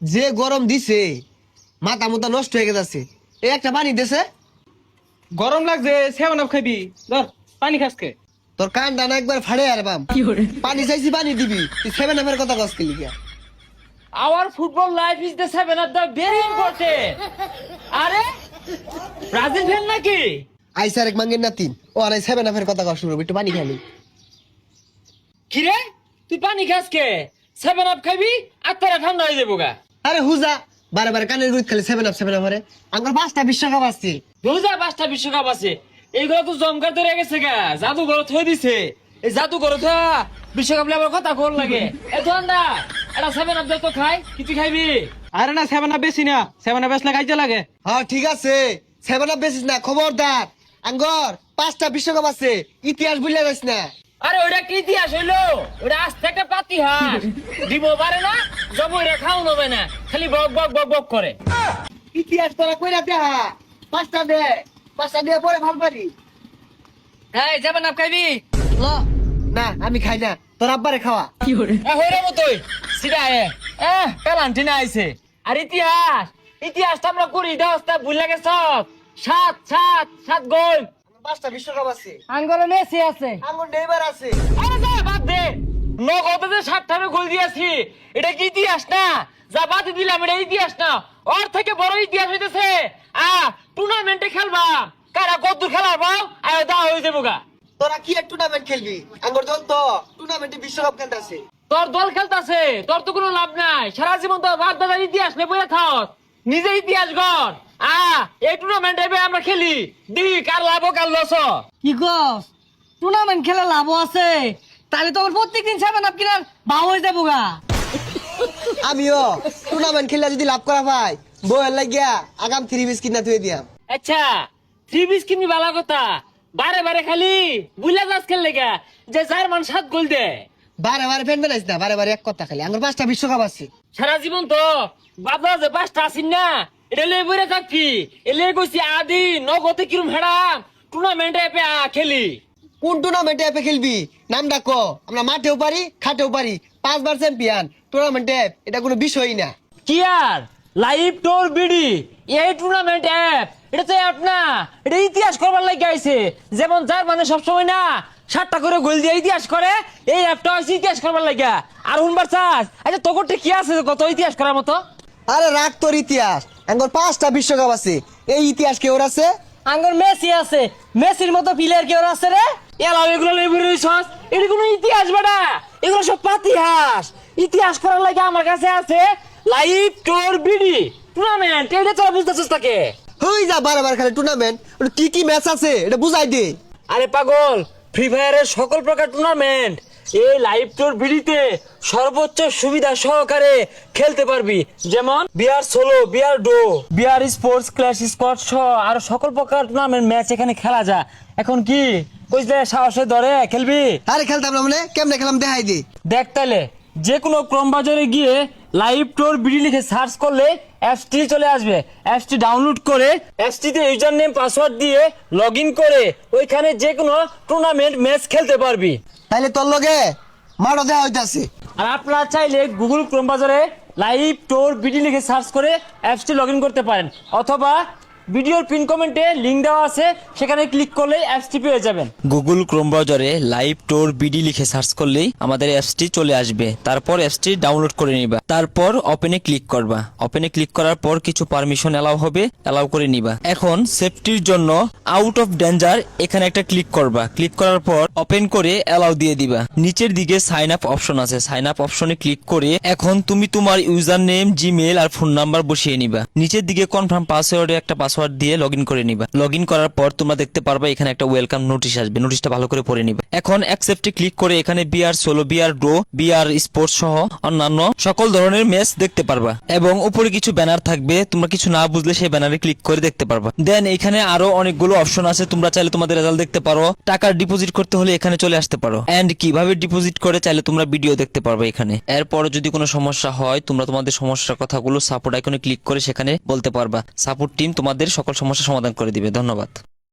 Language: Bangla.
যে গরম দিছে মাথা মুথা নষ্ট হয়ে গেছে। এই একটা পানি দেছে। গরম লাগছে, 7 আপ খাবি। ধর পানি খাসকে। তোর কান ডানা একবার ফাড়ে আর বাম। পানি চাইছি পানি দিবি, তুই 7 আপের কথা কস কি লিগা? Our football life is the 7 of the very important. আরে ব্রাজিল ফ্যান নাকি? আইসার এক মাঙ্গের নাতিন ও আর 7 আপের কথা কস শুনবো, একটু পানি খালি। কি রে তুই পানি খাসকে? 7 আপ খাবি আর তোরা ঠান্ডা হয়ে যাবো গা। আরে হুজা বারে বারে কানের গুড়ি খালি 7 আপ হরে। আমার 5টা বিশ্বকাপ আছে। 2005টা বিশ্বকাপ আছে, এইগুলো তো জমকার ধরে গেছে গা, জাদুঘর থই দিছে। এই জাদুঘর থা বিশ্বকাপ লেবার কথা কোন লাগে? এ ঠান্ডা এটা 7 আপ তো খাই, কি তুই খাইবি? আরে না 7 আপ বেশি না, 7 আপ বেশলে খাইতে লাগে। হ্যাঁ ঠিক আছে, 7 আপ বেশিস না, খবরদার। আঙ্গর 5টা বিশ্বকাপ আছে, ইতিহাস ভুলে যাস না। আরে ওটা কি ইতিহাস হইলো? ওটা আজ থেকে পাতিহাস। দিব পারে না, জব ওইটা খাওয়ানো হবে না, খালি বক বক বক বক করে। ইতিহাস তোরা কইরা দেখা, 5টা দে, 5টা দিয়ে পরে ভাল পারি। এই যাবেন আপ খাইবি? ল না আমি খাই না, তোর আব্বারে খাওয়া। হইরে মতোই সিধা পেলান্টি না আইছে। আর ইতিহাস ইতিহাসটা আমরা করি দেওয়াস্তা ভুলে গেছ। 7 গোল। 5টা বিশ্বকাপ আছে, আঙ্গলে মেসি আছে, আঙ্গুর নেইমার আছে। আরে যা বাদ দে। নগদে যে 7টা গোল দিয়েছি, এটা কি ইতিহাস না? যা বাদ দিলাম, এটা ইতিহাস না। ওর থেকে বড় ইতিহাস হইতেছে টুর্নামেন্টে খেলবা। কারা কত খেলার বাও আর দা হয়ে যাবো গা। তোরা কি এক টুর্নামেন্ট খেলবি? আঙ্গুর দল তো টুর্নামেন্টে বিশ্বকাপ খেলতেছে। তোর দল খেলতেছে, তোর তো কোনো লাভ নাই। সারা জীবন তো বাদ দাদার ইতিহাস নেই বইয়া থাক, নিজে ইতিহাস গড়। এই টুর্নামেন্ট এবে আমরা খেলি, দি কার লাভ কার লস। কি কস? টুর্নামেন্ট খেলে লাভ আছে? তাহলে তো আমার প্রত্যেকদিন 7 আপ কিনার ভাও হয়ে যাবো গা। আমিও টুর্নামেন্ট খেললে যদি লাভ করা পাই, বউয়ের লাগিয়া আগাম 3 বিস্কিট না থুয়ে দিয়াম। আচ্ছা 3 বিস কিনি বালা কথা, বারে বারে খালি বুইলা যাস খেললে গা যে জার্মান 7 গোল দে। বারে বারে ফ্যান বানাইস না, বারে বারে এক কথা খালি। আঙ্গুর 5টা বিশ্বকাপ আছে। সারা জীবন তো বাবা যে 5টা আসিন না, এটা লয়ে বইরা থাকবি। এলে কইছি আদি নগদে কিরম হেডাম টুর্নামেন্টে এপে খেলি। কোন টুর্নামেন্টে এপে খেলবি? নাম ডাকো, আমরা মাঠেও পারি খাটেও পারি। 5বার চ্যাম্পিয়ন টুর্নামেন্টে, এটা কোনো বিষয়ই না। কি আর লাইভ টোর বিডি এই টুর্নামেন্ট অ্যাপ, এটা তো অ্যাপ না, এটা ইতিহাস করবার লাগে আইছে। যেমন যার মানে সবসময় না 7টা করে গোল দিয়ে ইতিহাস করে, এই অ্যাপটা হচ্ছে ইতিহাস করবার লাগে। আর হুনবার চাস আচ্ছা তোরটা কি আছে কত ইতিহাস করার মতো? আরে রাখ তোর ইতিহাস, আঙ্গুর 5টা বিশ্বকাপ আছে। এই ইতিহাস কে ওর আছে? আঙ্গুর মেসি আছে, মেসির মতো প্লেয়ার কেউ আছে রে? এলাও এগুলো লই বই রইছস, এটা কোনো ইতিহাস বেটা, এগুলো সব পাতিহাস। ইতিহাস করার লাগে আমার কাছে আছে লাইভ টোর বিডি টুর্নামেন্ট, এটা তোরা বুঝতেছিস তাকে? হই যা বারে বারে খালি টুর্নামেন্ট, কি কি ম্যাচ আছে এটা বুঝাই দে। আরে পাগল, ফ্রি ফায়ারের সকল প্রকার টুর্নামেন্ট এই লাইভ টোর ভিডিওতে সর্বোচ্চ সুবিধা সহকারে খেলতে পারবি। যেমন BR solo, BR duo, BR sports, clash squad সহ আর সকল প্রকার টুর্নামেন্ট ম্যাচ এখানে খেলা যায়। এখন কি কইলে সাহসে ধরে খেলবি? আরে খেলতাম না মানে, কেমনে খেলাম দেখাই দে। দেখ তাইলে যে কোনো ক্রোম বাজারে গিয়ে লাইভ টোর বিডি লিখে সার্চ করলে অ্যাপসটি চলে আসবে। অ্যাপসটি ডাউনলোড করে অ্যাপসটিতে ইউজার নেম পাসওয়ার্ড দিয়ে লগ ইন করে ওইখানে যে কোনো টুর্নামেন্ট ম্যাচ খেলতে পারবি। তাইলে তোর লগে মাঠও দেওয়া হইতাছে। আর আপনারা চাইলে গুগল ক্রোম বাজারে লাইভ টোর বিডি লিখে সার্চ করে অ্যাপসটি লগ ইন করতে পারেন, অথবা ভিডিওর পিন কমেন্টে লিংক দেওয়া আছে, সেখানে ক্লিক করলে অ্যাপসটি পেয়ে যাবেন। গুগল ক্রোম ব্রাউজারে লাইভ টোর বিডি লিখে সার্চ করলেই আমাদের অ্যাপসটি চলে আসবে। তারপর অ্যাপসটি ডাউনলোড করে নিবা, তারপর ওপেনে ক্লিক করবা। ওপেনে ক্লিক করার পর কিছু পারমিশন এলাও হবে, এলাও করে নিবা। এখন সেফটির জন্য আউট অফ ডেঞ্জার এখানে একটা ক্লিক করবা। ক্লিক করার পর ওপেন করে এলাও দিয়ে দিবা। নিচের দিকে সাইন আপ অপশন আছে, সাইন আপ অপশনে ক্লিক করে এখন তুমি তোমার ইউজার নেম, জিমেল আর ফোন নাম্বার বসিয়ে নিবা। নিচের দিকে কনফার্ম পাসওয়ার্ডে একটা পাসওয়ার্ড দিয়ে লগ ইন করে নিবা। লগ ইন করার পর তোমরা দেখতে পারবা এখানে একটা ওয়েলকাম নোটিশ আসবে, নোটিশটা ভালো করে পড়ে নিবা। এখন অ্যাকসেপ্টে ক্লিক করে এখানে BR solo, BR duo, BR sports সহ অন্যান্য সকল ধরনের ম্যাচ দেখতে পারবা। এবং উপরে কিছু ব্যানার থাকবে, তোমরা কিছু না বুঝলে সেই ব্যানারে ক্লিক করে দেখতে পারবা। দেন এখানে আরো অনেকগুলো অপশন আছে, তোমরা চাইলে তোমাদের রেজাল্ট দেখতে পারো। টাকা ডিপোজিট করতে হলে এখানে চলে আসতে পারো। এন্ড কিভাবে ডিপোজিট করে চাইলে তোমরা ভিডিও দেখতে পারবে এখানে। এরপর যদি কোনো সমস্যা হয় তোমরা তোমাদের সমস্যার কথাগুলো সাপোর্ট আইকনে ক্লিক করে সেখানে বলতে পারবা। সাপোর্ট টিম তোমাদের সকল সমস্যা সমাধান করে দিবে। ধন্যবাদ।